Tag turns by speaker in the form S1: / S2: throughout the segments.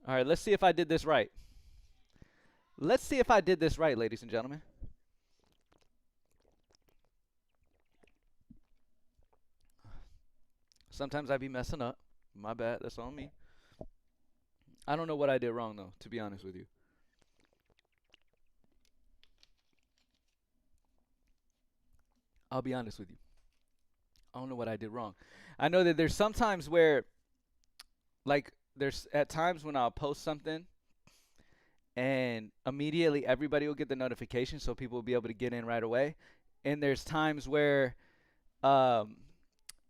S1: All right, let's see if I did this right. Let's see if I did this right, ladies and gentlemen. Sometimes I be messing up. My bad. That's on me. I don't know what I did wrong though, to be honest with you. I'll be honest with you. I don't know what I did wrong. I know that there's sometimes where like there's at times when I'll post something and immediately everybody will get the notification so people will be able to get in right away. And there's times where um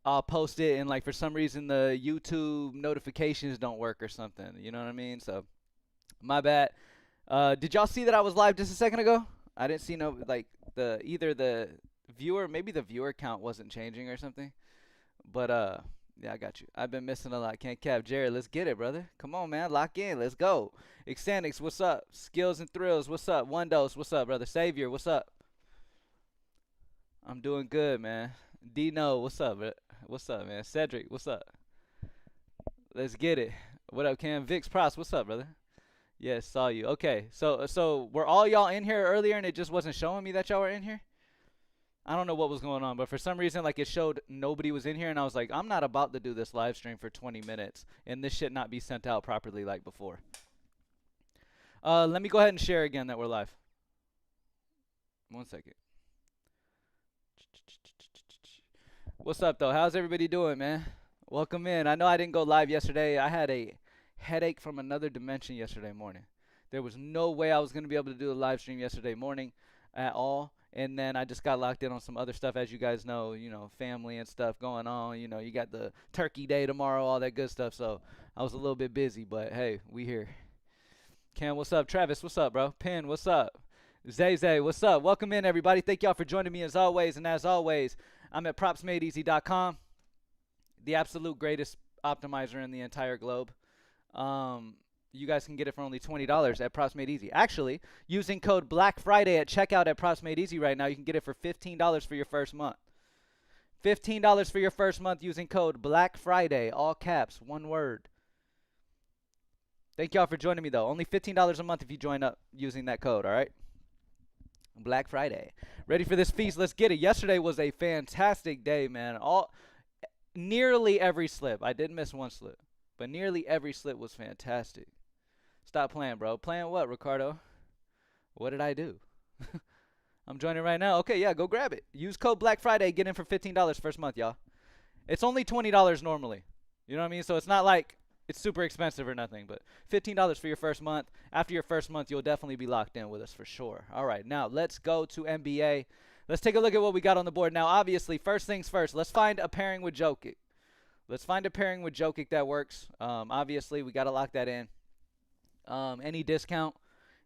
S1: I'll post it and like for some reason the YouTube notifications don't work or something. You know what I mean? So my bad. Did y'all see that I was live just a second ago? I didn't see no like the either the viewer maybe the viewer count wasn't changing or something. But yeah, I got you. I've been missing a lot. Can't cap. Jared, let's get it, brother. Come on, man. Lock in. Let's go. Xanix, what's up? Skills and Thrills, what's up? One Dose, what's up, brother? Savior, what's up? I'm doing good, man. Dino, what's up, bro? What's up, man? Cedric, what's up? Let's get it. What up, Cam? Vix Pross, what's up, brother? Yes, saw you. Okay, so were all y'all in here earlier and it just wasn't showing me that y'all were in here? I don't know what was going on, but for some reason, like it showed nobody was in here, and I was like, I'm not about to do this live stream for 20 minutes and this shit not be sent out properly like before. Let me go ahead and share again that we're live. One second. What's up, though? How's everybody doing, man? Welcome in. I know I didn't go live yesterday. I had a headache from another dimension yesterday morning. There was no way I was going to be able to do a live stream yesterday morning at all. And then I just got locked in on some other stuff, as you guys know, family and stuff going on. You got the turkey day tomorrow, all that good stuff. So I was a little bit busy, but hey, we here. Cam, what's up? Travis, what's up, bro? Pin, what's up? Zay Zay, what's up? Welcome in, everybody. Thank y'all for joining me as always. And as always, I'm at propsmadeeasy.com, the absolute greatest optimizer in the entire globe. You guys can get it for only $20 at Props Made Easy. Actually, using code Black Friday at checkout at Props Made Easy right now, you can get it for $15 for your first month. $15 for your first month using code Black Friday, all caps, one word. Thank y'all for joining me, though. Only $15 a month if you join up using that code, all right? Black Friday. Ready for this feast? Let's get it. Yesterday was a fantastic day, man. Nearly every slip. I didn't miss one slip, but nearly every slip was fantastic. Stop playing, bro. Playing what, Ricardo? What did I do? I'm joining right now. Okay, yeah, go grab it. Use code Black Friday. Get in for $15 first month, y'all. It's only $20 normally. You know what I mean? So it's not like it's super expensive or nothing, but $15 for your first month. After your first month, you'll definitely be locked in with us for sure. All right, now let's go to NBA. Let's take a look at what we got on the board. Now, obviously, first things first, let's find a pairing with Jokic. Let's find a pairing with Jokic that works. Obviously, we got to lock that in. Any discount,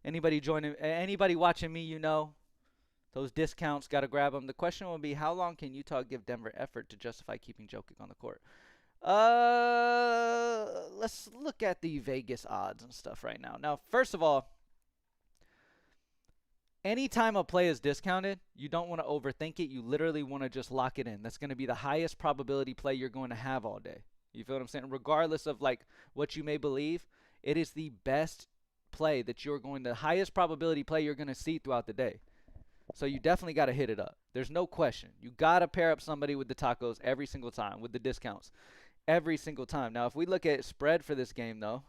S1: anybody watching me, those discounts, got to grab them. The question will be, how long can Utah give Denver effort to justify keeping Jokic on the court? Let's look at the Vegas odds and stuff right now. Now, first of all, anytime a play is discounted, you don't want to overthink it. You literally want to just lock it in. That's going to be the highest probability play you're going to have all day. You feel what I'm saying? Regardless of like what you may believe, it is the best play that the highest probability play you're going to see throughout the day. So you definitely got to hit it up. There's no question. You got to pair up somebody with the tacos every single time, with the discounts. Every single time. Now, if we look at spread for this game, though,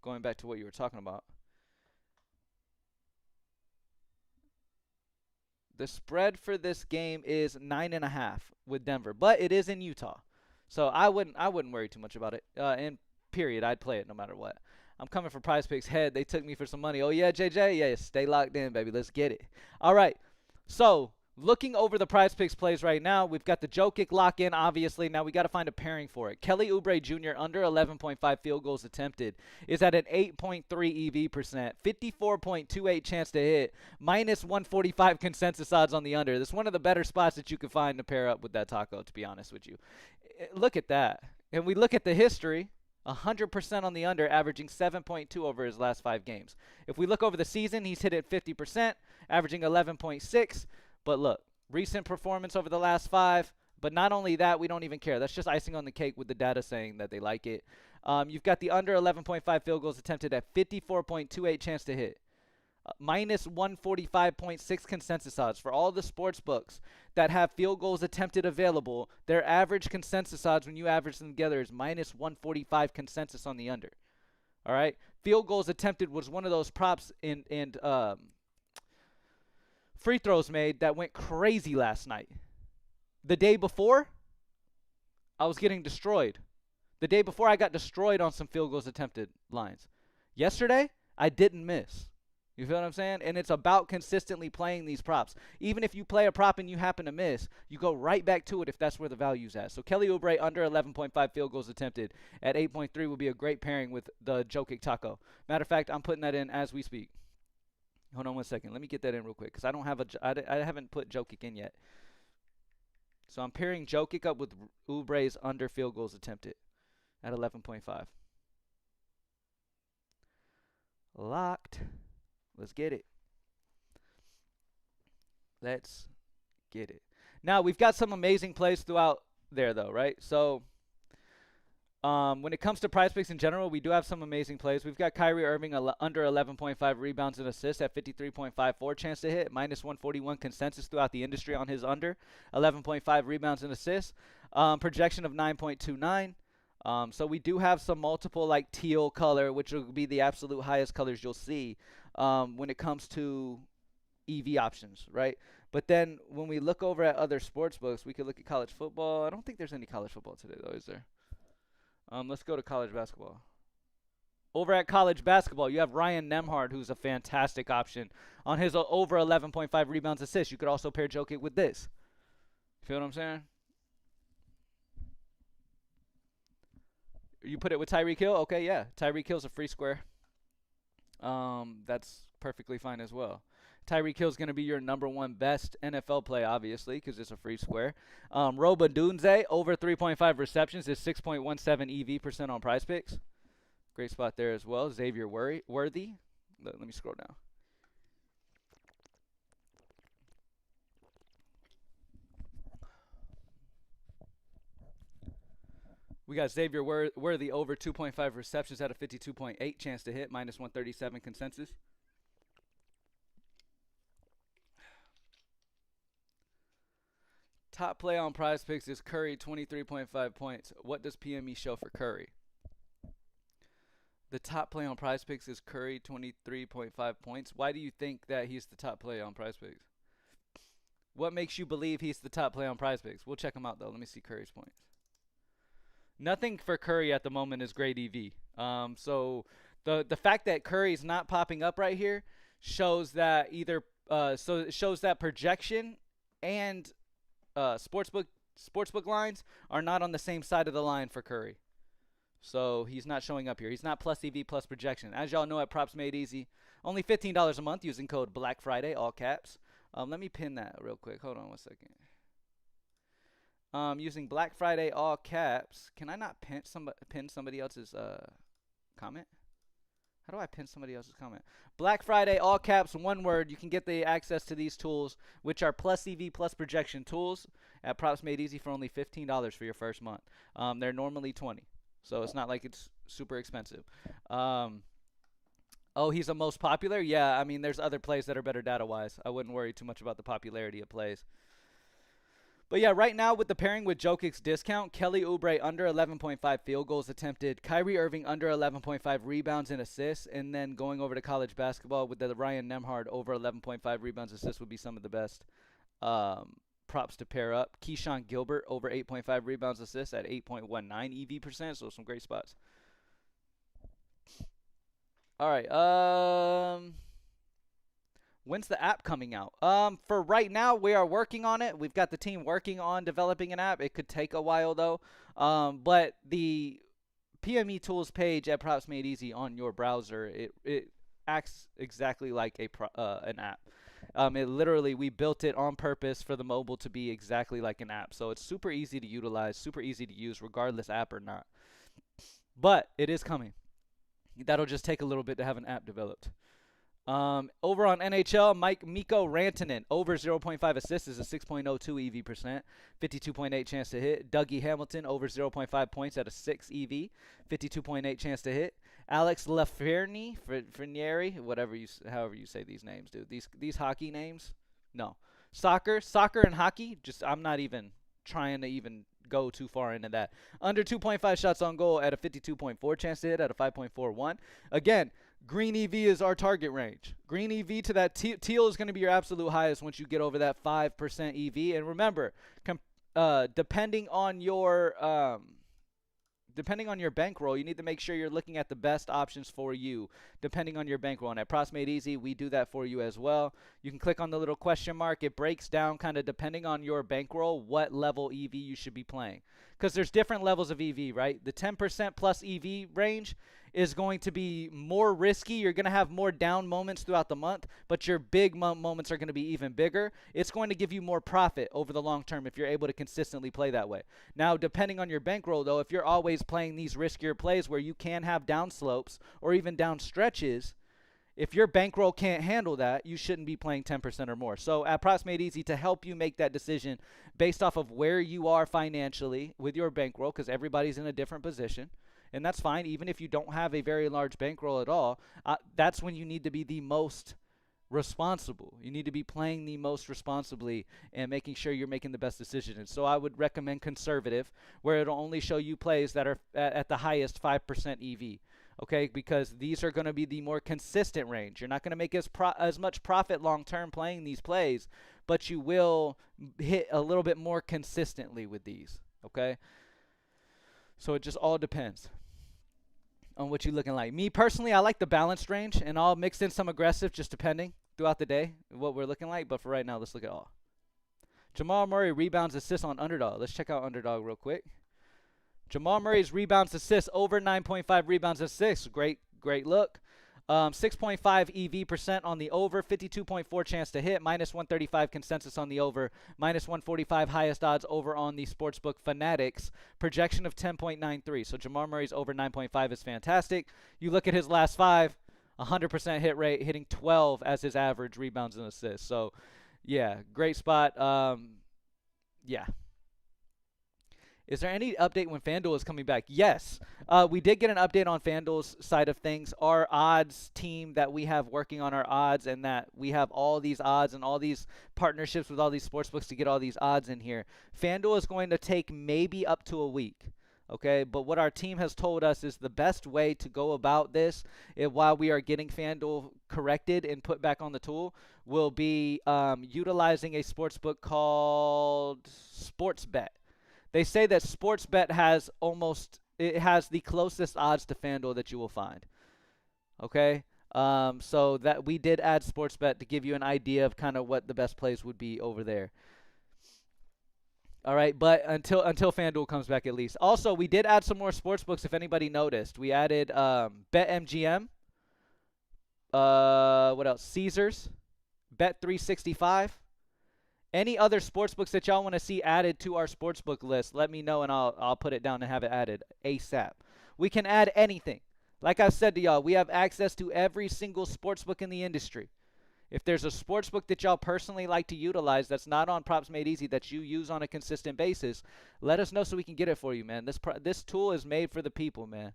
S1: going back to what you were talking about, the spread for this game is 9.5 with Denver, but it is in Utah, so I wouldn't worry too much about it. And period, I'd play it no matter what. I'm coming for Prizepicks head. They took me for some money. Oh yeah, JJ, yeah, stay locked in, baby. Let's get it. All right, so looking over the Prizepicks plays right now, we've got the Jokic lock in, obviously. Now we got to find a pairing for it. Kelly Oubre Jr. under 11.5 field goals attempted is at an 8.3 EV percent, 54.28 chance to hit, minus 145 consensus odds on the under. That's one of the better spots that you can find to pair up with that taco, to be honest with you. Look at that. And we look at the history. 100% on the under, averaging 7.2 over his last 5 games. If we look over the season, he's hit it 50%, averaging 11.6. But look, recent performance over the last 5, But not only that, we don't even care. That's just icing on the cake with the data saying that they like it. You've got the under 11.5 field goals attempted at 54.28 chance to hit. Minus 145.6 consensus odds for all the sports books that have field goals attempted available. Their average consensus odds when you average them together is minus 145 consensus on the under. All right, field goals attempted was one of those props in free throws made that went crazy last night. The day before, I was getting destroyed. The day before, I got destroyed on some field goals attempted lines. Yesterday, I didn't miss. You feel what I'm saying? And it's about consistently playing these props. Even if you play a prop and you happen to miss, you go right back to it if that's where the value's at. So Kelly Oubre under 11.5 field goals attempted at 8.3 would be a great pairing with the Jokic Taco. Matter of fact, I'm putting that in as we speak. Hold on one second. Let me get that in real quick because I haven't put Jokic in yet. So I'm pairing Jokic up with Oubre's under field goals attempted at 11.5. Locked. Let's get it. Let's get it. Now, we've got some amazing plays throughout there, though, right? So, when it comes to Prizepicks in general, we do have some amazing plays. We've got Kyrie Irving under 11.5 rebounds and assists at 53.54 chance to hit, minus 141 consensus throughout the industry on his under 11.5 rebounds and assists. Projection of 9.29. So we do have some multiple like teal color, which will be the absolute highest colors you'll see when it comes to EV options, right? But then when we look over at other sports books, we could look at college football. I don't think there's any college football today, though, is there? Let's go to college basketball. Over at college basketball, you have Ryan Nembhard, who's a fantastic option on his over 11.5 rebounds assists. You could also pair Jokic with this. Feel what I'm saying? You put it with Tyreek Hill? Okay, yeah. Tyreek Hill's a free square. That's perfectly fine as well. Tyreek Hill's going to be your number one best NFL play, obviously, because it's a free square. Roba Dunze, over 3.5 receptions, is 6.17 EV percent on Prizepicks. Great spot there as well. Xavier Worthy. Let me scroll down. We got Xavier Worthy over 2.5 receptions at a 52.8 chance to hit, minus 137 consensus. Top play on Prizepicks is Curry, 23.5 points. What does PME show for Curry? The top play on Prizepicks is Curry, 23.5 points. Why do you think that he's the top play on Prizepicks? What makes you believe he's the top play on Prizepicks? We'll check him out, though. Let me see Curry's points. Nothing for Curry at the moment is great EV. So the fact that Curry's not popping up right here shows that either so it shows that projection and sportsbook lines are not on the same side of the line for Curry. So he's not showing up here. He's not plus EV plus projection. As y'all know at Props Made Easy, only $15 a month using code Black Friday, all caps. Let me pin that real quick. Hold on one second. Using Black Friday all caps. Can I not pin somebody else's comment? How do I pin somebody else's comment? Black Friday all caps, one word. You can get the access to these tools, which are plus EV plus projection tools at Props Made Easy for only $15 for your first month. They're normally $20, so it's not like it's super expensive. Oh, he's the most popular? Yeah, I mean, there's other plays that are better data-wise. I wouldn't worry too much about the popularity of plays. But yeah, right now with the pairing with Jokic's discount, Kelly Oubre under 11.5 field goals attempted, Kyrie Irving under 11.5 rebounds and assists, and then going over to college basketball with the Ryan Nembhard over 11.5 rebounds assists would be some of the best props to pair up. Keyshawn Gilbert over 8.5 rebounds assists at 8.19 EV percent, so some great spots. All right, when's the app coming out? For right now, we are working on it. We've got the team working on developing an app. It could take a while, though. But the PME Tools page at Props Made Easy on your browser, it acts exactly like an app. It literally, we built it on purpose for the mobile to be exactly like an app. So it's super easy to utilize, super easy to use, regardless app or not. But it is coming. That'll just take a little bit to have an app developed. Over on NHL, Mikko Rantanen, over 0.5 assists is a 6.02 EV percent, 52.8 chance to hit. Dougie Hamilton, over 0.5 points at a 6 EV, 52.8 chance to hit. Alex Lafreniere, however you say these names, dude. These hockey names, no. Soccer and hockey, just I'm not even trying to even go too far into that. Under 2.5 shots on goal at a 52.4 chance to hit at a 5.41. Again, green EV is our target range. Green EV to that teal is going to be your absolute highest once you get over that 5% EV. And remember, depending on your bankroll, you need to make sure you're looking at the best options for you, depending on your bankroll. And at Props Made Easy, we do that for you as well. You can click on the little question mark. It breaks down kind of depending on your bankroll what level EV you should be playing. Because there's different levels of EV, right? The 10% plus EV range is going to be more risky. You're going to have more down moments throughout the month, but your big moments are going to be even bigger. It's going to give you more profit over the long term if you're able to consistently play that way. Now, depending on your bankroll, though, if you're always playing these riskier plays where you can have down slopes or even down stretches, if your bankroll can't handle that, you shouldn't be playing 10% or more. So at Props Made Easy, to help you make that decision based off of where you are financially with your bankroll, because everybody's in a different position, and that's fine. Even if you don't have a very large bankroll at all, that's when you need to be the most responsible. You need to be playing the most responsibly and making sure you're making the best decision. And so I would recommend conservative, where it'll only show you plays that are at the highest 5% EV. Okay, because these are going to be the more consistent range. You're not going to make as much profit long term playing these plays, but you will hit a little bit more consistently with these. Okay, so it just all depends on what you're looking like. Me personally, I like the balanced range, and I'll mix in some aggressive just depending throughout the day what we're looking like. But for right now, let's look at all. Jamal Murray rebounds assists on Underdog. Let's check out Underdog real quick. Jamal Murray's rebounds assists over 9.5 rebounds assists. Great look. 6.5 EV percent on the over, 52.4 chance to hit, minus 135 consensus on the over, minus 145 highest odds over on the Sportsbook Fanatics, projection of 10.93. So Jamal Murray's over 9.5 is fantastic. You look at his last 5, 100% hit rate, hitting 12 as his average rebounds and assists. So, yeah, great spot. Yeah. Is there any update when FanDuel is coming back? Yes. We did get an update on FanDuel's side of things. Our odds team that we have working on our odds, and that we have all these odds and all these partnerships with all these sportsbooks to get all these odds in here. FanDuel is going to take maybe up to a week. Okay, but what our team has told us is the best way to go about this, while we are getting FanDuel corrected and put back on the tool, will be utilizing a sportsbook called SportsBet. They say that SportsBet has the closest odds to FanDuel that you will find. Okay, so that we did add SportsBet to give you an idea of kind of what the best plays would be over there. All right, but until FanDuel comes back at least. Also, we did add some more sportsbooks if anybody noticed. We added BetMGM. What else? Caesars, Bet365. Any other sportsbooks that y'all want to see added to our sportsbook list, let me know and I'll put it down and have it added ASAP. We can add anything. Like I said to y'all, we have access to every single sportsbook in the industry. If there's a sportsbook that y'all personally like to utilize that's not on Props Made Easy that you use on a consistent basis, let us know so we can get it for you, man. This tool is made for the people, man.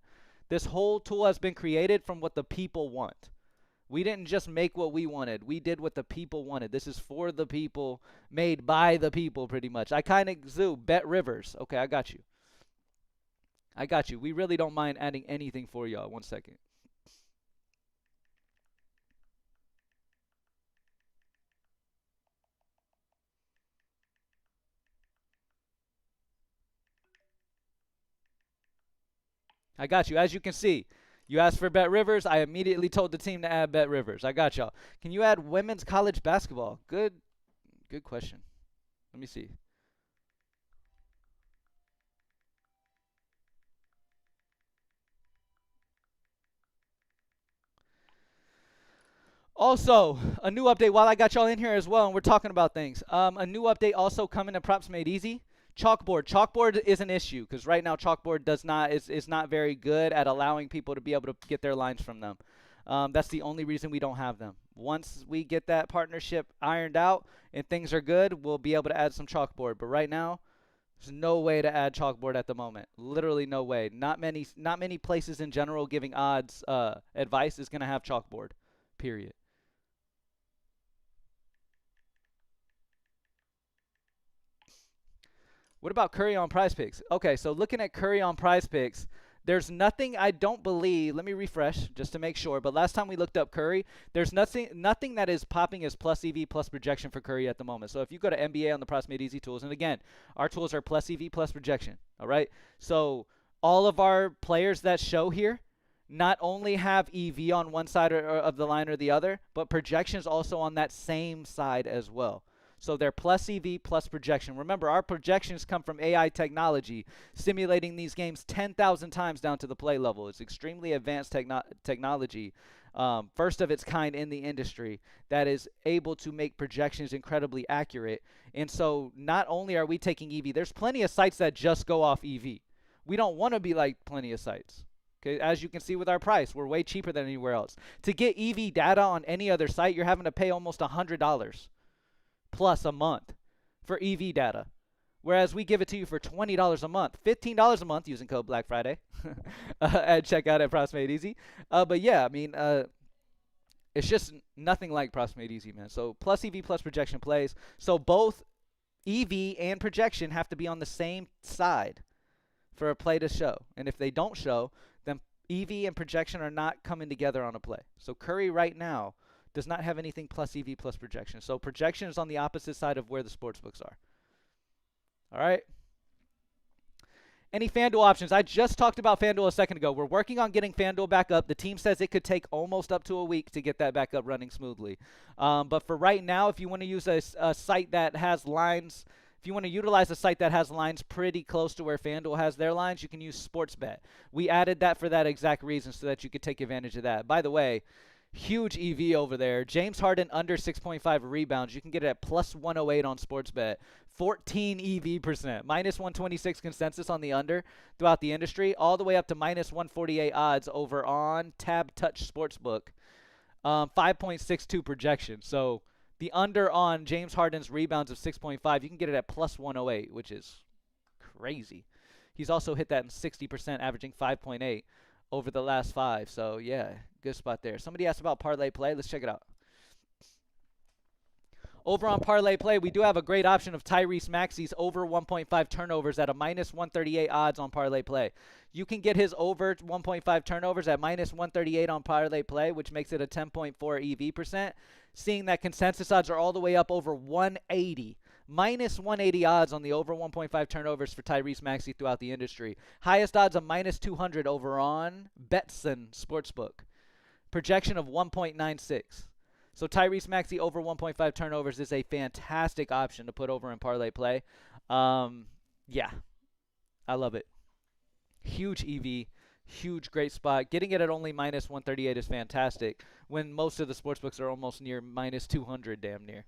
S1: This whole tool has been created from what the people want. We didn't just make what we wanted. We did what the people wanted. This is for the people, made by the people, pretty much. I kind of Bet Rivers. Okay, I got you. We really don't mind adding anything for y'all. 1 second. I got you. As you can see, you asked for Bet Rivers. I immediately told the team to add Bet Rivers. I got y'all. Can you add women's college basketball? Good question. Let me see. Also, a new update while I got y'all in here as well, and we're talking about things. A new update also coming to Props Made Easy. Chalkboard. Chalkboard is an issue because right now Chalkboard is not very good at allowing people to be able to get their lines from them. That's the only reason we don't have them. Once we get that partnership ironed out and things are good, we'll be able to add some chalkboard. But right now, there's no way to add chalkboard at the moment. Literally no way. Not many places in general giving odds advice is going to have chalkboard. Period. What about Curry on Prizepicks? Okay, so looking at Curry on Prizepicks, there's nothing I don't believe. Let me refresh just to make sure. But last time we looked up Curry, there's nothing that is popping as plus EV plus projection for Curry at the moment. So if you go to NBA on the Price Made Easy tools, and again, our tools are plus EV plus projection. All right. So all of our players that show here not only have EV on one side of the line or the other, but projections also on that same side as well. So they're plus EV plus projection. Remember, our projections come from AI technology, simulating these games 10,000 times down to the play level. It's extremely advanced technology, first of its kind in the industry, that is able to make projections incredibly accurate. And so not only are we taking EV, there's plenty of sites that just go off EV. We don't want to be like plenty of sites. Okay, as you can see with our price, we're way cheaper than anywhere else. To get EV data on any other site, you're having to pay almost $100 plus a month for EV data. Whereas we give it to you for $20 a month, $15 a month using code Black Friday at checkout at Price Made Easy. But yeah, I mean, it's just nothing like Price Made Easy, man. So plus EV plus projection plays. So both EV and projection have to be on the same side for a play to show. And if they don't show, then EV and projection are not coming together on a play. So Curry right now does not have anything plus EV plus projection. So projection is on the opposite side of where the sports books are. All right. Any FanDuel options? I just talked about FanDuel a second ago. We're working on getting FanDuel back up. The team says it could take almost up to a week to get that back up running smoothly. But for right now, if you want to use a site that has lines, if you want to utilize a site that has lines pretty close to where FanDuel has their lines, you can use Sportsbet. We added that for that exact reason so that you could take advantage of that. By the way, huge EV over there. James Harden under 6.5 rebounds. You can get it at plus 108 on Sportsbet. 14 EV percent. Minus 126 consensus on the under throughout the industry. All the way up to minus 148 odds over on Tab Touch Sportsbook. 5.62 projection. So the under on James Harden's rebounds of 6.5, you can get it at plus 108, which is crazy. He's also hit that in 60%, averaging 5.8 over the last 5. So yeah, good spot there. Somebody asked about parlay play. Let's check it out. Over on parlay play, we do have a great option of Tyrese Maxey's over 1.5 turnovers at a minus 138 odds on parlay play. You can get his over 1.5 turnovers at minus 138 on parlay play, which makes it a 10.4 EV percent. Seeing that consensus odds are all the way up over 180. Minus 180 odds on the over 1.5 turnovers for Tyrese Maxey throughout the industry. Highest odds of minus 200 over on Betson Sportsbook. Projection of 1.96. So Tyrese Maxey over 1.5 turnovers is a fantastic option to put over in parlay play. Yeah, I love it. Huge EV, huge great spot. Getting it at only minus 138 is fantastic when most of the sportsbooks are almost near minus 200 damn near.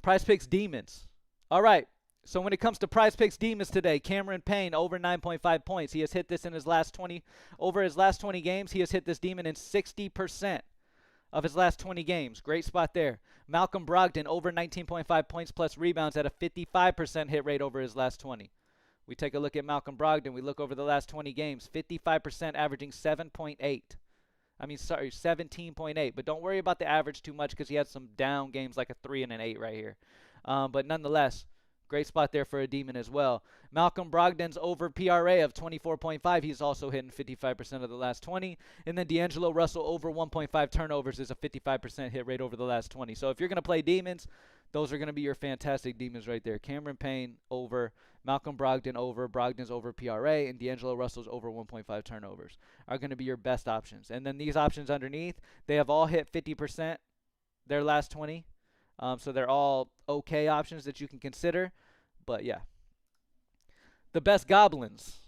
S1: Prizepicks Demons. All right. So when it comes to Prizepicks Demons today, Cameron Payne over 9.5 points. He has hit this in his last 20. Over his last 20 games, he has hit this Demon in 60% of his last 20 games. Great spot there. Malcolm Brogdon over 19.5 points plus rebounds at a 55% hit rate over his last 20. We take a look at Malcolm Brogdon. We look over the last 20 games. 55% averaging 17.8. But don't worry about the average too much because he had some down games like a 3 and an 8 right here. But nonetheless, great spot there for a Demon as well. Malcolm Brogdon's over PRA of 24.5. He's also hitting 55% of the last 20. And then D'Angelo Russell over 1.5 turnovers is a 55% hit rate over the last 20. So if you're going to play Demons, those are going to be your fantastic Demons right there. Cameron Payne over, Malcolm Brogdon over, Brogdon's over PRA, and D'Angelo Russell's over 1.5 turnovers are going to be your best options. And then these options underneath, they have all hit 50% their last 20. So they're all okay options that you can consider. But yeah. The best goblins.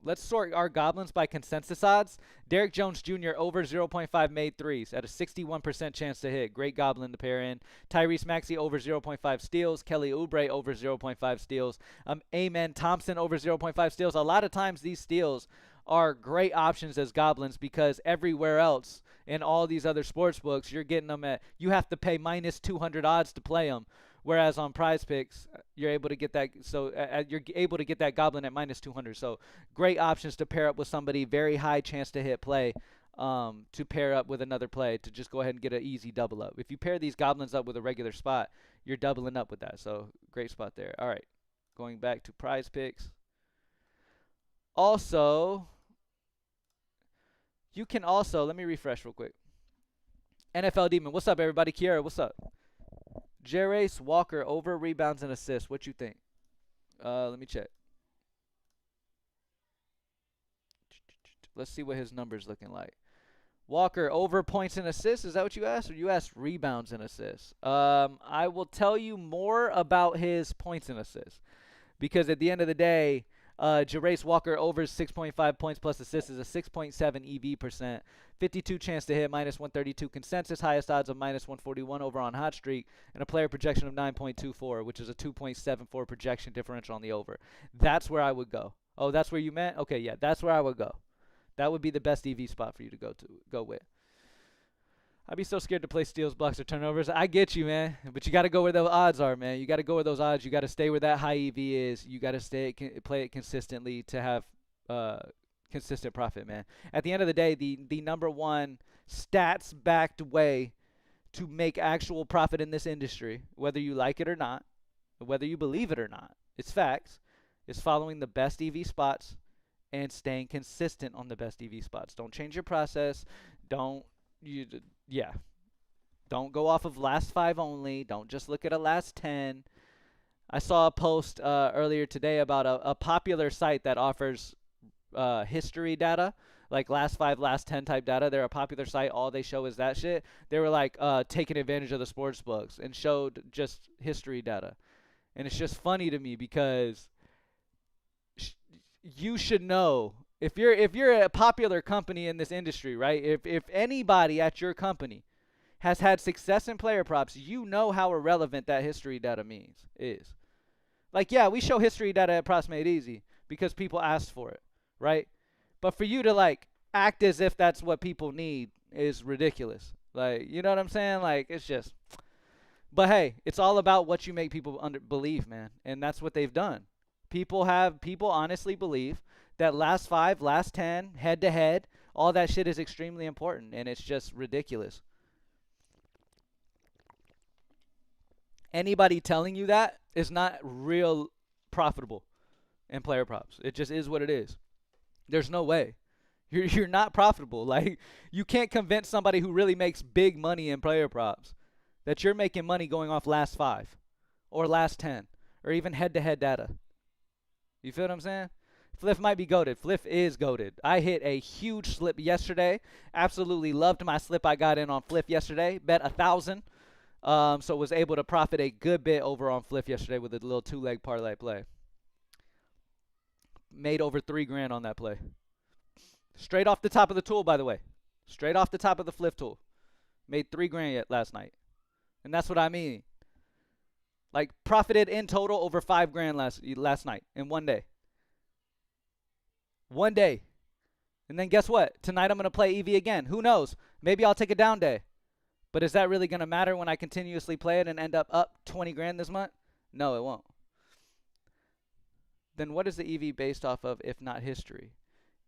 S1: Let's sort our goblins by consensus odds. Derrick Jones Jr. over 0.5 made threes at a 61% chance to hit. Great goblin to pair in. Tyrese Maxey over 0.5 steals. Kelly Oubre over 0.5 steals. Amen Thompson over 0.5 steals. A lot of times these steals are great options as goblins because everywhere else in all these other sports books, you're getting them at, you have to pay minus 200 odds to play them. Whereas on Prizepicks, you're able to get that. So you're able to get that goblin at minus 200. So great options to pair up with somebody. Very high chance to hit play. To pair up with another play to just go ahead and get an easy double up. If you pair these goblins up with a regular spot, you're doubling up with that. So great spot there. All right, going back to Prizepicks. Also, you can also, let me refresh real quick. NFL Demon, what's up, everybody? Kiara, what's up? Jerace Walker over rebounds and assists. What you think? Let me check. Let's see what his number's looking like. Walker over points and assists. Is that what you asked? Or you asked rebounds and assists? I will tell you more about his points and assists. Because at the end of the day, Jerace Walker over 6.5 points plus assists is a 6.7 EV percent. 52 chance to hit, minus 132 consensus. Highest odds of minus 141 over on Hot Streak. And a player projection of 9.24, which is a 2.74 projection differential on the over. That's where I would go. Oh, that's where you meant? Okay, yeah, that's where I would go. That would be the best EV spot for you to go with. I'd be so scared to play steals, blocks, or turnovers. I get you, man. But you got to go where the odds are, man. You got to go where those odds. You got to stay where that high EV is. You got to play it consistently to have consistent profit, man. At the end of the day, the number one stats-backed way to make actual profit in this industry, whether you like it or not, whether you believe it or not, it's facts, is following the best EV spots and staying consistent on the best EV spots. Don't change your process. Don't go off of last 5 only. Don't just look at a last 10. I saw a post earlier today about a popular site that offers history data, like last 5, last 10 type data. They're a popular site. All they show is that shit. They were like taking advantage of the sports books and showed just history data. And it's just funny to me because you should know if you're a popular company in this industry, right? If anybody at your company has had success in player props, you know how irrelevant that history data is. Like, yeah, we show history data at Props Made Easy because people asked for it, right? But for you to like act as if that's what people need is ridiculous. Like, you know what I'm saying? Like, it's just. But hey, it's all about what you make people believe, man, and that's what they've done. People honestly believe that last 5, last 10, head to head, all that shit is extremely important, and it's just ridiculous. Anybody telling you that is not real profitable in player props. It just is what it is. There's no way. You're not profitable. Like, you can't convince somebody who really makes big money in player props that you're making money going off last 5 or last 10 or even head to head data. You feel what I'm saying? Fliff might be goated. Fliff is goated. I hit a huge slip yesterday. Absolutely loved my slip I got in on Fliff yesterday. Bet 1,000. So was able to profit a good bit over on Fliff yesterday with a little 2-leg parlay play. Made over $3,000 on that play. Straight off the top of the tool, by the way. Straight off the top of the Fliff tool. Made $3,000 last night. And that's what I mean. Like, profited in total over $5,000 last night in one day. One day. And then guess what? Tonight I'm going to play EV again. Who knows? Maybe I'll take a down day. But is that really going to matter when I continuously play it and end up $20,000 this month? No, it won't. Then what is the EV based off of if not history?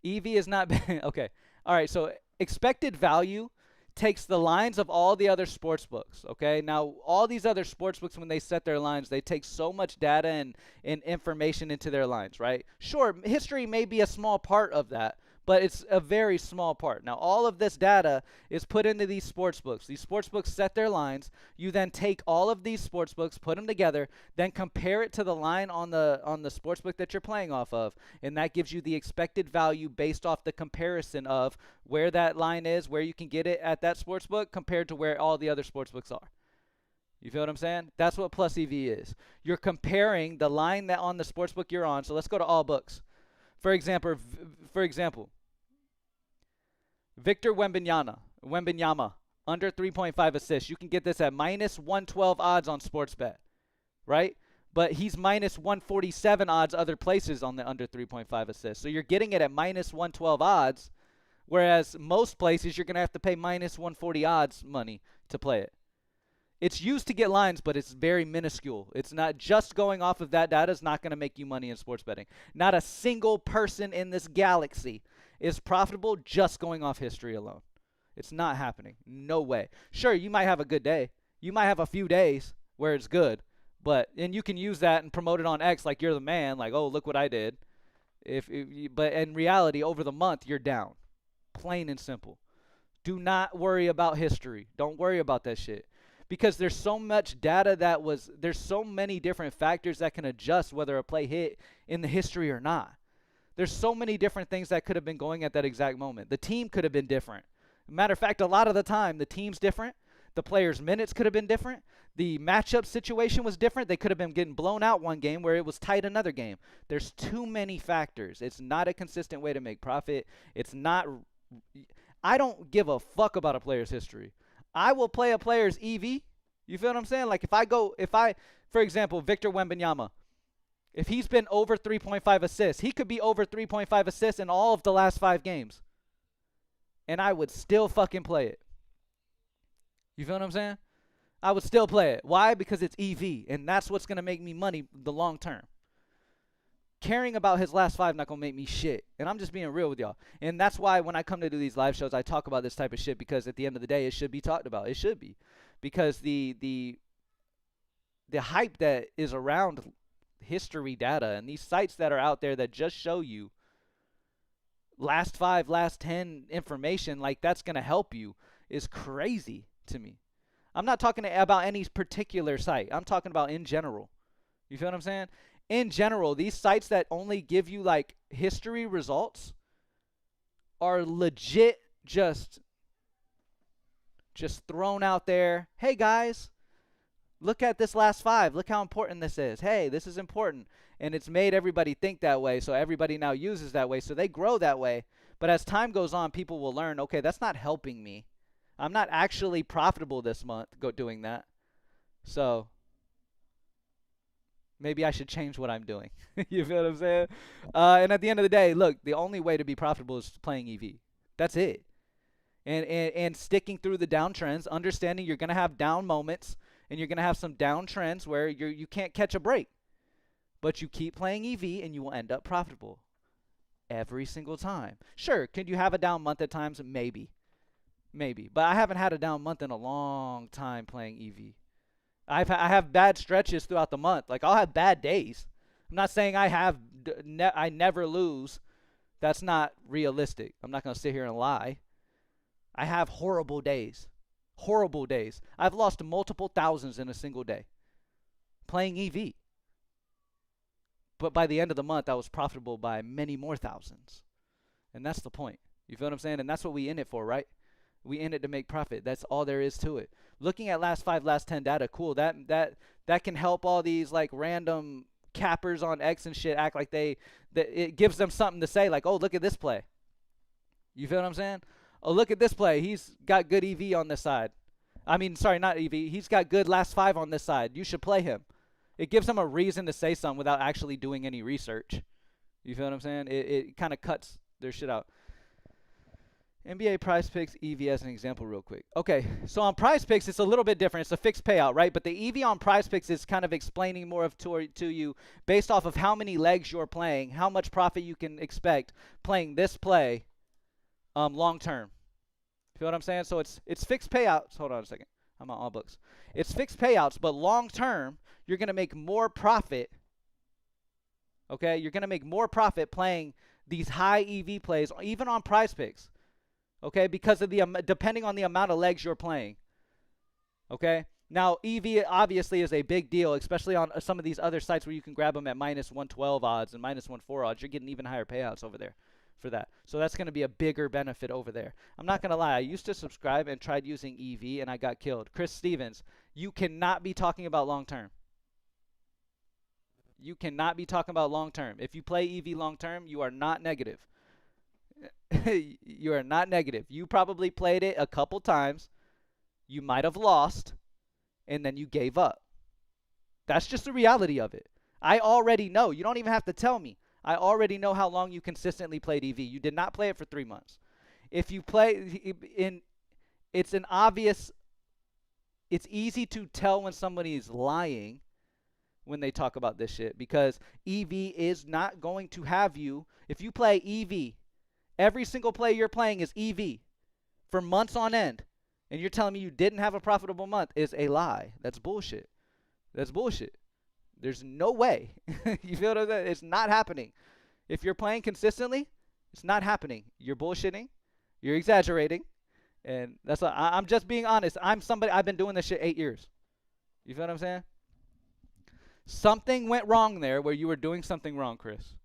S1: EV is not okay. All right, so expected value takes the lines of all the other sports books, okay? Now, all these other sports books, when they set their lines, they take so much data and information into their lines, right? Sure, history may be a small part of that, but it's a very small part. Now, all of this data is put into these sports books. These sports books set their lines. You then take all of these sports books, put them together, then compare it to the line on the sports book that you're playing off of, and that gives you the expected value based off the comparison of where that line is, where you can get it at that sports book compared to where all the other sports books are. You feel what I'm saying? That's what plus EV is. You're comparing the line that on the sports book you're on. So let's go to all books. For example, Victor Wembanyama, under 3.5 assists. You can get this at minus 112 odds on Sportsbet, right? But he's minus 147 odds other places on the under 3.5 assists. So you're getting it at minus 112 odds, whereas most places you're going to have to pay minus 140 odds money to play it. It's used to get lines, but it's very minuscule. It's not just going off of that data is not going to make you money in sports betting. Not a single person in this galaxy is profitable just going off history alone. It's not happening. No way. Sure, you might have a good day. You might have a few days where it's good, and you can use that and promote it on X like you're the man, like, oh, look what I did. But in reality, over the month, you're down. Plain and simple. Do not worry about history. Don't worry about that shit. Because there's so much data there's so many different factors that can adjust whether a play hit in the history or not. There's so many different things that could have been going at that exact moment. The team could have been different. Matter of fact, a lot of the time, the team's different. The players' minutes could have been different. The matchup situation was different. They could have been getting blown out one game where it was tight another game. There's too many factors. It's not a consistent way to make profit. It's not. I don't give a fuck about a player's history. I will play a player's EV. You feel what I'm saying? Like for example, Victor Wembanyama, if he's been over 3.5 assists, he could be over 3.5 assists in all of the last 5 games. And I would still fucking play it. You feel what I'm saying? I would still play it. Why? Because it's EV, and that's what's going to make me money the long term. Caring about his last 5 not going to make me shit. And I'm just being real with y'all. And that's why when I come to do these live shows, I talk about this type of shit, because at the end of the day, it should be talked about. It should be. Because the hype that is around history data and these sites that are out there that just show you last 5, last 10 information, like that's going to help you, is crazy to me. I'm not talking about any particular site. I'm talking about in general. You feel what I'm saying? In general, these sites that only give you like history results are legit just thrown out there. Hey guys, look at this last 5. Look how important this is. Hey, this is important. And it's made everybody think that way, so everybody now uses that way, so they grow that way. But as time goes on, people will learn, okay, that's not helping me. I'm not actually profitable this month doing that. So maybe I should change what I'm doing. You feel what I'm saying? And at the end of the day, look, the only way to be profitable is playing EV. That's it. And sticking through the downtrends, understanding you're going to have down moments, and you're going to have some down trends where you can't catch a break. But you keep playing EV, and you will end up profitable every single time. Sure, could you have a down month at times? Maybe. But I haven't had a down month in a long time playing EV. I have bad stretches throughout the month. Like, I'll have bad days. I'm not saying I never lose. That's not realistic. I'm not going to sit here and lie. I have horrible days. Horrible days. I've lost multiple thousands in a single day playing EV. But by the end of the month, I was profitable by many more thousands. And that's the point. You feel what I'm saying? And that's what we in it for, right? We in it to make profit. That's all there is to it. Looking at last 5, last 10 data, cool. That can help all these like random cappers on X and shit act like it gives them something to say, like, oh, look at this play. You feel what I'm saying? Oh, look at this play. He's got good EV on this side. I mean, sorry, not EV. He's got good last 5 on this side. You should play him. It gives them a reason to say something without actually doing any research. You feel what I'm saying? It kind of cuts their shit out. NBA Prizepicks EV as an example real quick. Okay, so on Prizepicks, it's a little bit different. It's a fixed payout, right? But the EV on Prizepicks is kind of explaining more to you based off of how many legs you're playing, how much profit you can expect playing this play long term. Feel what I'm saying? So it's fixed payouts. Hold on a second. I'm on all books. It's fixed payouts, but long term, you're going to make more profit. Okay, you're going to make more profit playing these high EV plays, even on Prizepicks. Okay, because of depending on the amount of legs you're playing. Okay, now EV obviously is a big deal, especially on some of these other sites where you can grab them at minus 112 odds and minus 114 odds. You're getting even higher payouts over there for that. So that's going to be a bigger benefit over there. I'm not going to lie. I used to subscribe and tried using EV, and I got killed. Chris Stevens, you cannot be talking about long term. You cannot be talking about long term. If you play EV long term, you are not negative. You are not negative. You probably played it a couple times. You might have lost, and then you gave up. That's just the reality of it. I already know. You don't even have to tell me. I already know how long you consistently played EV. You did not play it for 3 months. If you play in, it's an obvious, it's easy to tell when somebody is lying when they talk about this shit because EV is not going to have you. If you play EV, every single play you're playing is EV for months on end, and you're telling me you didn't have a profitable month is a lie. That's bullshit. That's bullshit. There's no way. You feel that? It's not happening. If you're playing consistently, it's not happening. You're bullshitting. You're exaggerating. And that's what I'm just being honest. I've been doing this shit 8 years. You feel what I'm saying? Something went wrong there where you were doing something wrong, Chris.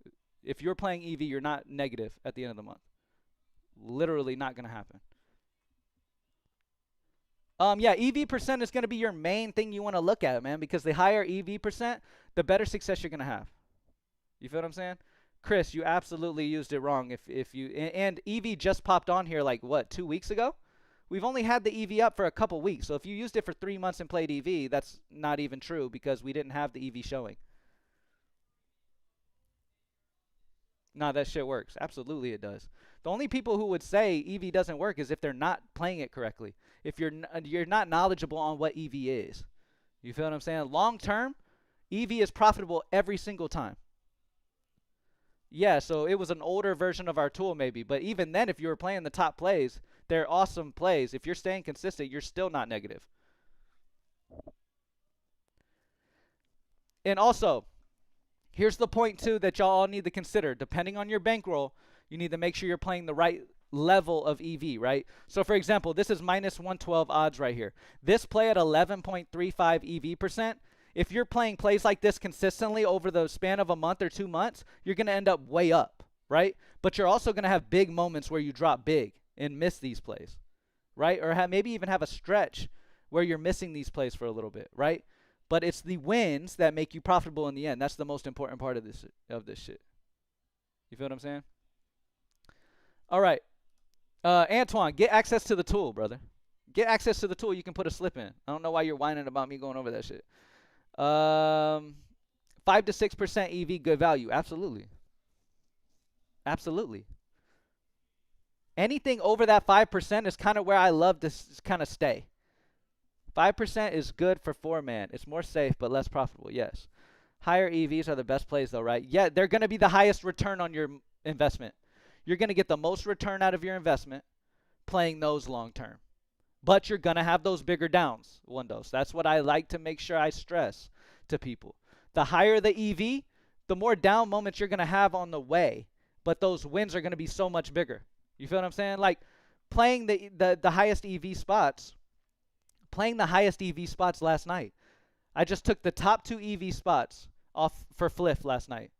S1: If you're playing EV, you're not negative at the end of the month. Literally not going to happen. Yeah, EV percent is going to be your main thing you want to look at, man, because the higher EV percent, the better success you're going to have. You feel what I'm saying? Chris, you absolutely used it wrong. If you and EV just popped on here like what, 2 weeks ago? We've only had the EV up for a couple weeks. So if you used it for 3 months and played EV, that's not even true because we didn't have the EV showing. No, that shit works. Absolutely it does. The only people who would say EV doesn't work is if they're not playing it correctly. If you're not knowledgeable on what EV is. You feel what I'm saying? Long term, EV is profitable every single time. Yeah, so it was an older version of our tool maybe, but even then if you were playing the top plays, they're awesome plays. If you're staying consistent, you're still not negative. And also, here's the point too that y'all all need to consider. Depending on your bankroll, you need to make sure you're playing the right level of EV, right? So for example, this is minus 112 odds right here. This play at 11.35 EV percent, if you're playing plays like this consistently over the span of a month or 2 months, you're going to end up way up, right? But you're also going to have big moments where you drop big and miss these plays, right? Or maybe even have a stretch where you're missing these plays for a little bit, right? But it's the wins that make you profitable in the end. That's the most important part of this shit. You feel what I'm saying? All right. Antoine, get access to the tool, brother. Get access to the tool. You can put a slip in. I don't know why you're whining about me going over that shit. 5 to 6% EV, good value. Absolutely. Absolutely. Anything over that 5% is kind of where I love to kind of stay. 5% is good for 4-man. It's more safe, but less profitable, yes. Higher EVs are the best plays, though, right? Yeah, they're going to be the highest return on your investment. You're going to get the most return out of your investment playing those long term. But you're going to have those bigger downs, windows. That's what I like to make sure I stress to people. The higher the EV, the more down moments you're going to have on the way. But those wins are going to be so much bigger. You feel what I'm saying? Like playing the highest EV spots. Playing the highest EV spots last night. I just took the top 2 EV spots off for Fliff last night.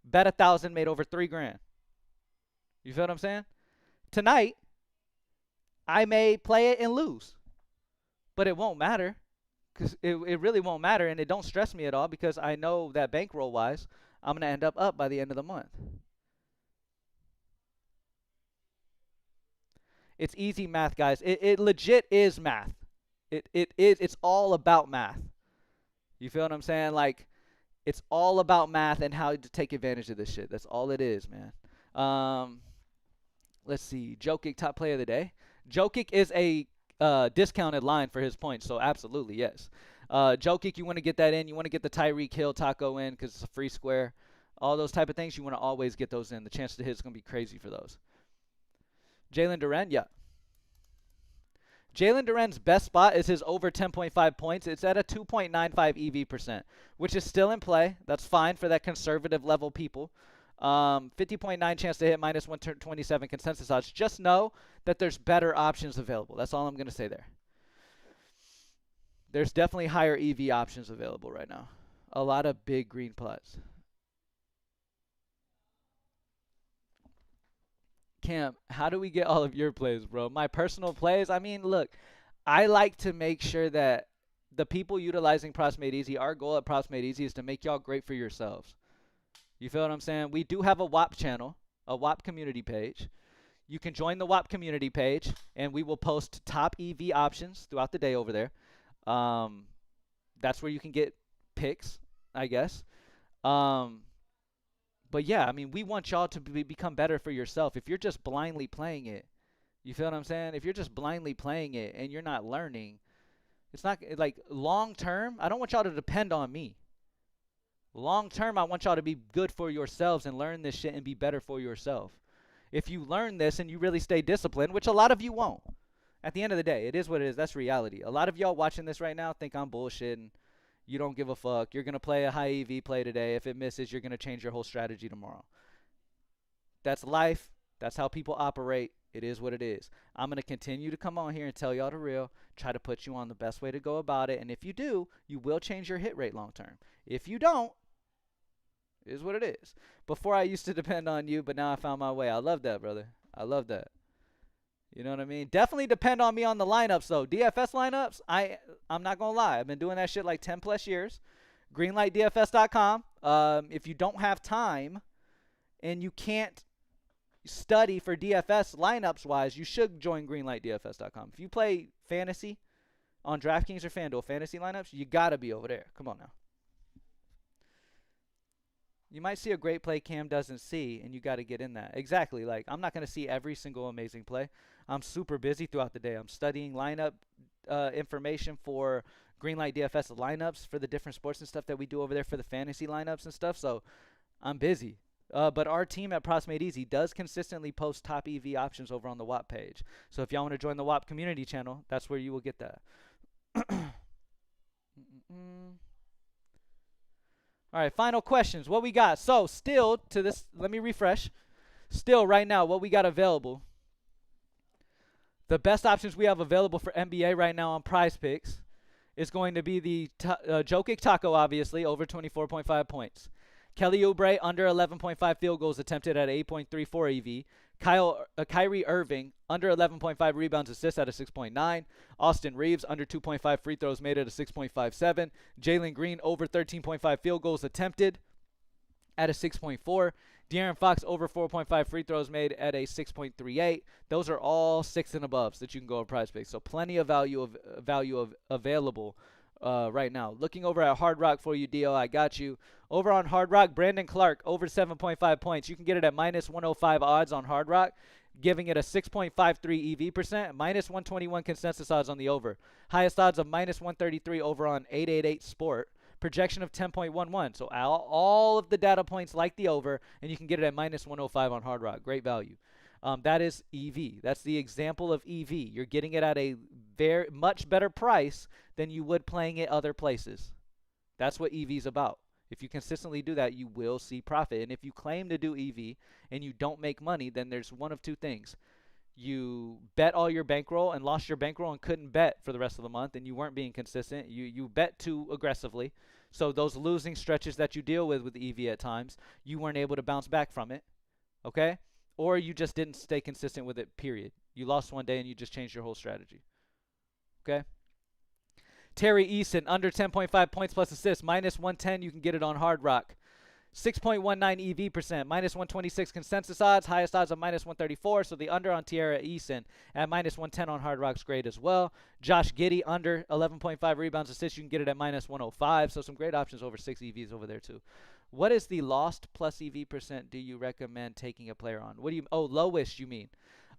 S1: Bet 1,000, made over 3 grand. You feel what I'm saying? Tonight, I may play it and lose. But it won't matter. Because it really won't matter. And it don't stress me at all because I know that bankroll-wise, I'm going to end up by the end of the month. It's easy math, guys. It legit is math. It's all about math. You feel what I'm saying? Like, it's all about math and how to take advantage of this shit. That's all it is, man. Let's see. Jokic, top player of the day. Jokic is a discounted line for his points, so absolutely, yes. Jokic, you want to get that in. You want to get the Tyreek Hill taco in because it's a free square. All those type of things, you want to always get those in. The chance to hit is going to be crazy for those. Jalen Duren, yeah. Jalen Duren's best spot is his over 10.5 points. It's at a 2.95 EV percent, which is still in play. That's fine for that conservative level people. 50.9 chance to hit, minus 127 consensus odds. Just know that there's better options available. That's all I'm going to say there. There's definitely higher EV options available right now. A lot of big green plots. Cam, how do we get all of your plays, bro? My personal plays? I mean, look, I like to make sure that the people utilizing Props Made Easy, our goal at Props Made Easy is to make y'all great for yourselves. You feel what I'm saying? We do have a WAP channel, a WAP community page. You can join the WAP community page, and we will post top EV options throughout the day over there. That's where you can get picks, I guess. Um, but yeah, I mean, we want y'all to become better for yourself. If you're just blindly playing it, you feel what I'm saying? If you're just blindly playing it and you're not learning, it's not like long term. I don't want y'all to depend on me. Long term, I want y'all to be good for yourselves and learn this shit and be better for yourself. If you learn this and you really stay disciplined, which a lot of you won't. At the end of the day, it is what it is. That's reality. A lot of y'all watching this right now think I'm bullshitting. You don't give a fuck. You're going to play a high EV play today. If it misses, you're going to change your whole strategy tomorrow. That's life. That's how people operate. It is what it is. I'm going to continue to come on here and tell y'all the real, try to put you on the best way to go about it. And if you do, you will change your hit rate long term. If you don't, it is what it is. Before I used to depend on you, but now I found my way. I love that, brother. I love that. You know what I mean? Definitely depend on me on the lineups, though. DFS lineups, I'm not going to lie. I've been doing that shit like 10 plus years. Greenlightdfs.com. If you don't have time and you can't study for DFS lineups wise, you should join greenlightdfs.com. If you play fantasy on DraftKings or FanDuel fantasy lineups, you got to be over there. Come on now. You might see a great play Cam doesn't see, and you got to get in that. Exactly. Like, I'm not going to see every single amazing play. I'm super busy throughout the day. I'm studying lineup information for Greenlight DFS lineups for the different sports and stuff that we do over there for the fantasy lineups and stuff. So I'm busy. But our team at Pros Made Easy does consistently post top EV options over on the WAP page. So if y'all want to join the WAP community channel, that's where you will get that. All right, final questions. What we got? So still to this, let me refresh. Still right now, what we got available. The best options we have available for NBA right now on Prizepicks is going to be the Jokic Taco, obviously, over 24.5 points. Kelly Oubre, under 11.5 field goals attempted at 8.34 EV. Kyrie Irving, under 11.5 rebounds assists at a 6.9. Austin Reeves, under 2.5 free throws made at a 6.57. Jalen Green, over 13.5 field goals attempted at a 6.4. De'Aaron Fox, over 4.5 free throws made at a 6.38. Those are all 6 and above that you can go on Prizepicks. So plenty of value available right now. Looking over at Hard Rock for you, Dio, I got you. Over on Hard Rock, Brandon Clark, over 7.5 points. You can get it at minus 105 odds on Hard Rock, giving it a 6.53 EV percent, minus 121 consensus odds on the over. Highest odds of minus 133 over on 888 Sport. Projection of 10.11. So all of the data points like the over, and you can get it at minus 105 on Hard Rock. Great value. That is EV. That's the example of EV. You're getting it at a very much better price than you would playing it other places. That's what EV is about. If you consistently do that, you will see profit. And if you claim to do EV and you don't make money, then there's one of two things. You bet all your bankroll and lost your bankroll and couldn't bet for the rest of the month, and you weren't being consistent. You bet too aggressively. So those losing stretches that you deal with EV at times, you weren't able to bounce back from it. Okay? Or you just didn't stay consistent with it, period. You lost one day and you just changed your whole strategy. Okay? Terry Eason, under 10.5 points plus assists, minus 110. You can get it on Hard Rock. 6.19 EV percent, minus 126 consensus odds, highest odds of minus 134. So the under on Tierra Eason at minus 110 on Hard Rock's great as well. Josh Giddey, under 11.5 rebounds assists. You can get it at minus 105. So some great options over 6 EVs over there too. What is the lost plus EV percent do you recommend taking a player on? What do you, oh, lowest you mean?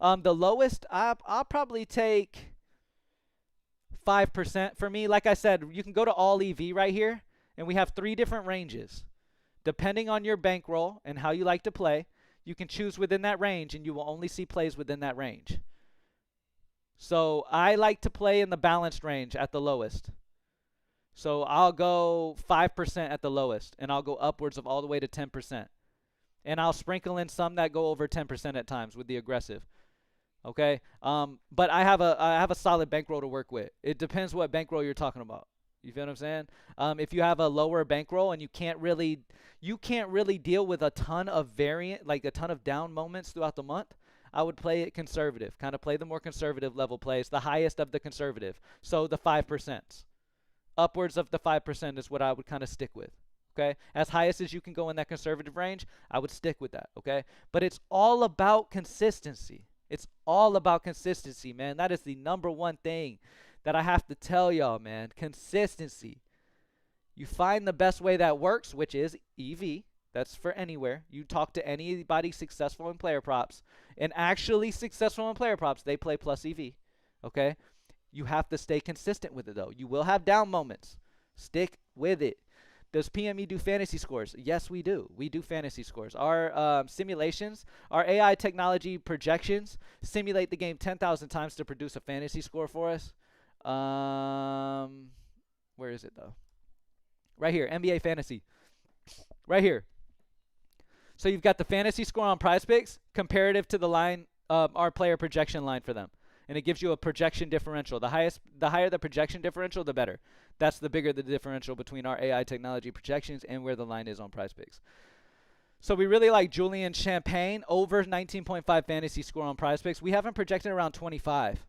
S1: The lowest, I'll probably take 5% for me. Like I said, you can go to all EV right here, and we have 3 different ranges. Depending on your bankroll and how you like to play, you can choose within that range, and you will only see plays within that range. So I like to play in the balanced range at the lowest. So I'll go 5% at the lowest, and I'll go upwards of all the way to 10%. And I'll sprinkle in some that go over 10% at times with the aggressive. Okay? But I have a solid bankroll to work with. It depends what bankroll you're talking about. You feel what I'm saying? If you have a lower bankroll and you can't really deal with a ton of variant, like a ton of down moments throughout the month, I would play it conservative. Kind of play the more conservative level plays, the highest of the conservative. So the 5%. Upwards of the 5% is what I would kind of stick with. Okay? As highest as you can go in that conservative range, I would stick with that. Okay? But it's all about consistency. It's all about consistency, man. That is the number one thing that I have to tell y'all, man. Consistency. You find the best way that works, which is EV. That's for anywhere. You talk to anybody successful in player props and actually successful in player props, they play plus EV. Okay? You have to stay consistent with it, though. You will have down moments. Stick with it. Does PME do fantasy scores? Yes, we do. We do fantasy scores. Our simulations, our AI technology projections simulate the game 10,000 times to produce a fantasy score for us. Where is it, though? Right here, NBA fantasy. Right here. So you've got the fantasy score on Prizepicks comparative to the line, our player projection line for them. And it gives you a projection differential. The higher the projection differential, the better. That's the bigger the differential between our AI technology projections and where the line is on Prizepicks. So we really like Julian Champagne over 19.5 fantasy score on Prizepicks. We haven't projected around 25.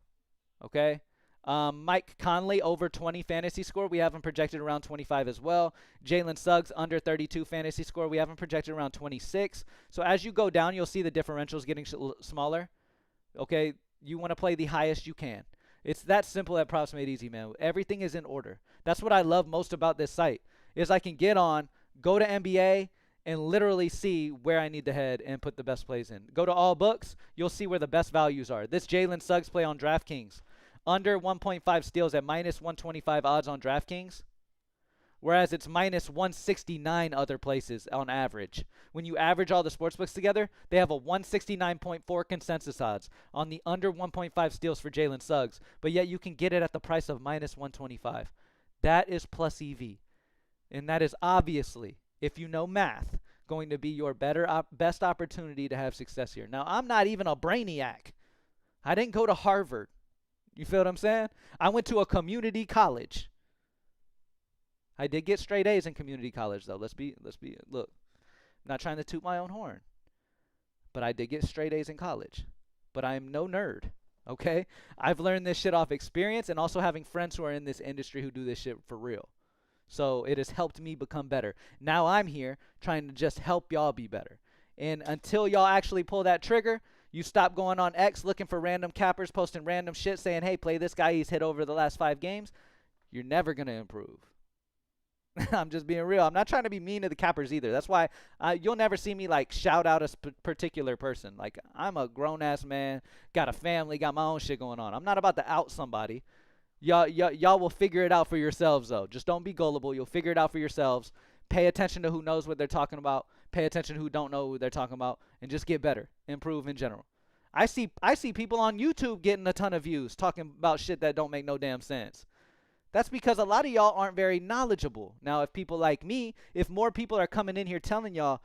S1: Okay. Mike Conley over 20 fantasy score. We haven't projected around 25 as well. Jalen Suggs under 32 fantasy score. We haven't projected around 26. So as you go down, you'll see the differentials getting smaller. Okay. You want to play the highest you can. It's that simple at Props Made Easy, man. Everything is in order. That's what I love most about this site is I can get on, go to NBA, and literally see where I need to head and put the best plays in. Go to all books. You'll see where the best values are. This Jalen Suggs play on DraftKings. Under 1.5 steals at minus 125 odds on DraftKings, whereas it's minus 169 other places on average. When you average all the sportsbooks together, they have a 169.4 consensus odds on the under 1.5 steals for Jalen Suggs, but yet you can get it at the price of minus 125. That is plus EV, and that is obviously, if you know math, going to be your best opportunity to have success here. Now, I'm not even a brainiac. I didn't go to Harvard. You feel what I'm saying? I went to a community college. I did get straight A's in community college, though. Look, I'm not trying to toot my own horn, but I did get straight A's in college. But I am no nerd, okay? I've learned this shit off experience and also having friends who are in this industry who do this shit for real. So it has helped me become better. Now I'm here trying to just help y'all be better. And until y'all actually pull that trigger, you stop going on X looking for random cappers, posting random shit, saying, hey, play this guy, he's hit over the last 5 games. You're never going to improve. I'm just being real. I'm not trying to be mean to the cappers either. That's why you'll never see me, like, shout out a particular person. Like, I'm a grown-ass man, got a family, got my own shit going on. I'm not about to out somebody. Y'all will figure it out for yourselves, though. Just don't be gullible. You'll figure it out for yourselves. Pay attention to who knows what they're talking about. Pay attention to who don't know what they're talking about. And just get better. Improve in general. I see people on YouTube getting a ton of views talking about shit that don't make no damn sense. That's because a lot of y'all aren't very knowledgeable. Now, if people like me, if more people are coming in here telling y'all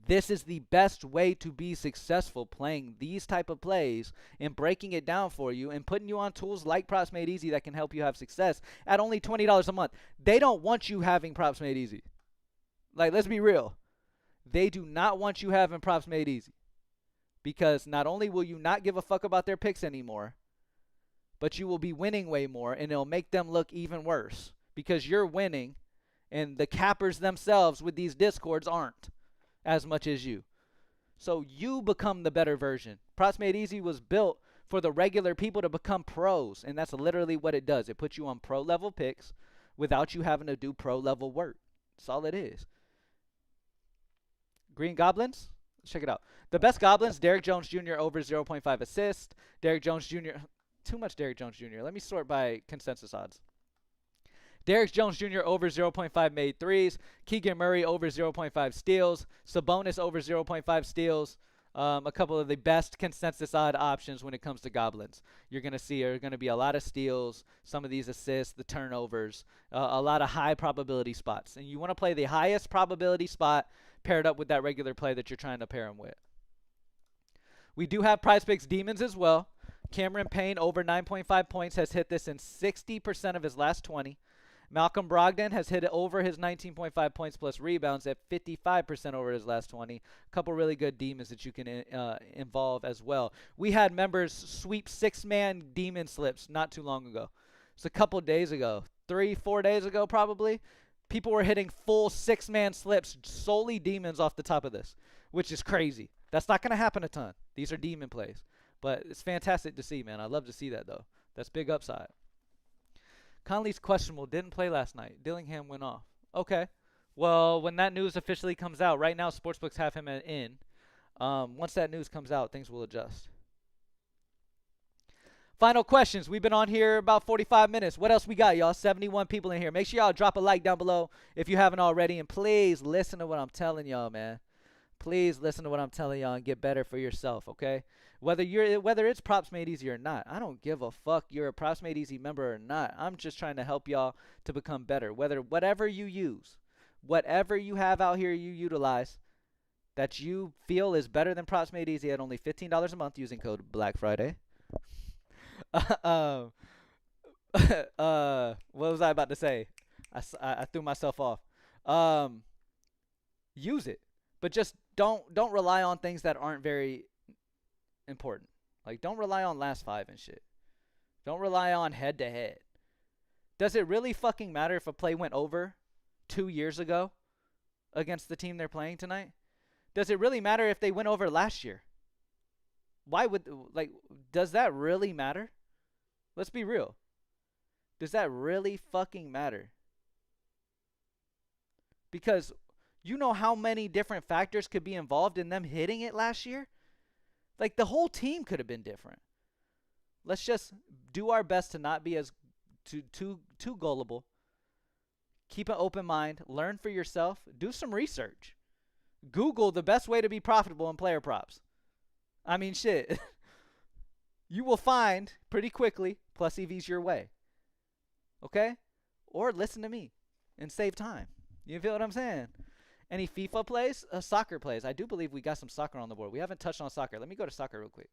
S1: this is the best way to be successful playing these type of plays and breaking it down for you and putting you on tools like Props Made Easy that can help you have success at only $20 a month. They don't want you having Props Made Easy. Like, let's be real. They do not want you having Props Made Easy. Because not only will you not give a fuck about their picks anymore, but you will be winning way more, and it'll make them look even worse. Because you're winning, and the cappers themselves with these discords aren't as much as you. So you become the better version. Props Made Easy was built for the regular people to become pros, and that's literally what it does. It puts you on pro-level picks without you having to do pro-level work. That's all it is. Green Goblins? Let's check it out. The best Goblins, Derrick Jones Jr. over 0.5 assists. Derrick Jones Jr. Too much Derrick Jones Jr. Let me sort by consensus odds. Derrick Jones Jr. over 0.5 made threes. Keegan Murray over 0.5 steals. Sabonis over 0.5 steals. A couple of the best consensus odd options when it comes to Goblins. You're going to see are going to be a lot of steals, some of these assists, the turnovers, a lot of high probability spots. And you want to play the highest probability spot paired up with that regular play that you're trying to pair them with. We do have Prizepicks Demons as well. Cameron Payne over 9.5 points has hit this in 60% of his last 20. Malcolm Brogdon has hit it over his 19.5 points plus rebounds at 55% over his last 20. A couple really good demons that you can involve as well. We had members sweep 6-man demon slips not too long ago. It's a couple days ago, 3-4 days ago probably. People were hitting full 6-man slips, solely demons off the top of this, which is crazy. That's not going to happen a ton. These are demon plays. But it's fantastic to see, man. I love to see that, though. That's big upside. Conley's questionable. Didn't play last night. Dillingham went off. Okay. Well, when that news officially comes out, right now sportsbooks have him in. Once that news comes out, things will adjust. Final questions. We've been on here about 45 minutes. What else we got, y'all? 71 people in here. Make sure y'all drop a like down below if you haven't already. And please listen to what I'm telling y'all, man. Please listen to what I'm telling y'all and get better for yourself, okay? Whether it's Props Made Easy or not, I don't give a fuck you're a Props Made Easy member or not. I'm just trying to help y'all to become better. Whatever you use, whatever you have out here you utilize that you feel is better than Props Made Easy at only $15 a month using code Black Friday. What was I about to say? I threw myself off. Use it, but just don't rely on things that aren't very important. Like, don't rely on last five and shit. Don't rely on head to head. Does it really fucking matter if a play went over 2 years ago against the team they're playing tonight? Does it really matter if they went over last year? Does that really matter? Let's be real. Does that really fucking matter? Because you know how many different factors could be involved in them hitting it last year? Like, the whole team could have been different. Let's just do our best to not be as too gullible. Keep an open mind. Learn for yourself. Do some research. Google the best way to be profitable in player props. I mean, shit. You will find pretty quickly plus EVs your way. Okay? Or listen to me and save time. You feel what I'm saying? Any FIFA plays? Soccer plays. I do believe we got some soccer on the board. We haven't touched on soccer. Let me go to soccer real quick.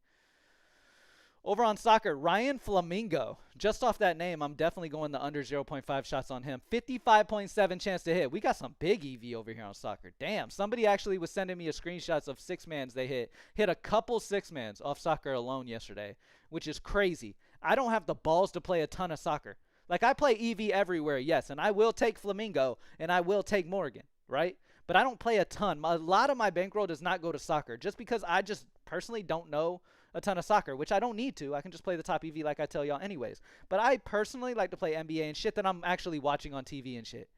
S1: Over on soccer, Ryan Flamingo. Just off that name, I'm definitely going the under 0.5 shots on him. 55.7 chance to hit. We got some big EV over here on soccer. Damn, somebody actually was sending me a screenshots of six-mans they hit. Hit a couple six-mans off soccer alone yesterday, which is crazy. I don't have the balls to play a ton of soccer. Like, I play EV everywhere, yes, and I will take Flamingo, and I will take Morgan, right? But I don't play a ton. A lot of my bankroll does not go to soccer just because I just personally don't know a ton of soccer, which I don't need to. I can just play the top EV like I tell y'all anyways. But I personally like to play NBA and shit that I'm actually watching on TV and shit.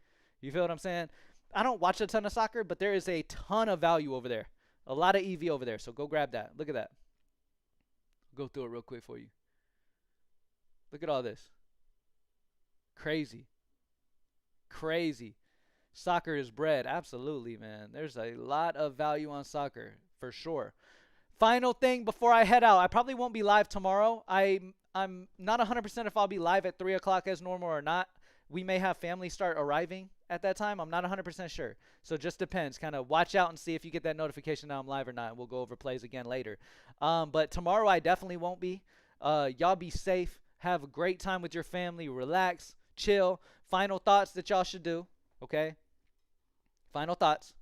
S1: You feel what I'm saying? I don't watch a ton of soccer, but there is a ton of value over there. A lot of EV over there, so go grab that. Look at that. Go through it real quick for you. Look at all this. Crazy. Crazy. Soccer is bread. Absolutely, man. There's a lot of value on soccer, for sure. Final thing before I head out. I probably won't be live tomorrow. I'm not 100% if I'll be live at 3 o'clock as normal or not. We may have family start arriving at that time. I'm not 100% sure. So it just depends. Kind of watch out and see if you get that notification that I'm live or not. We'll go over plays again later. But tomorrow I definitely won't be. Y'all be safe. Have a great time with your family. Relax. Chill. Final thoughts that y'all should do. Okay? Final thoughts.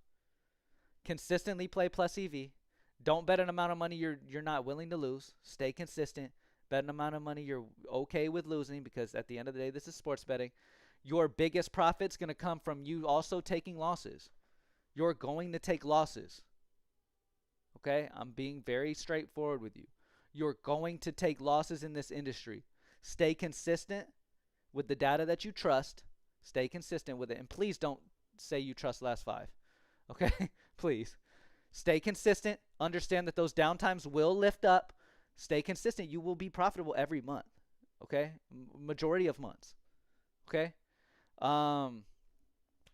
S1: Consistently play plus EV. Don't bet an amount of money you're not willing to lose. Stay consistent. Bet an amount of money you're okay with losing, because at the end of the day, this is sports betting. Your biggest profit's going to come from you also taking losses. You're going to take losses. Okay? I'm being very straightforward with you. You're going to take losses in this industry. Stay consistent with the data that you trust. Stay consistent with it. And please don't say you trust last five. Okay? Please. Stay consistent. Understand that those downtimes will lift up. Stay consistent. You will be profitable every month. Okay? Majority of months. Okay? And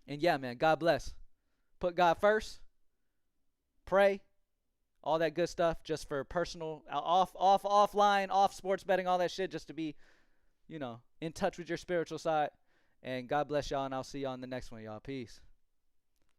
S1: yeah, man, God bless. Put God first. Pray. All that good stuff just for personal, offline, off sports betting, all that shit, just to be, in touch with your spiritual side. And God bless y'all, and I'll see y'all in the next one, y'all. Peace.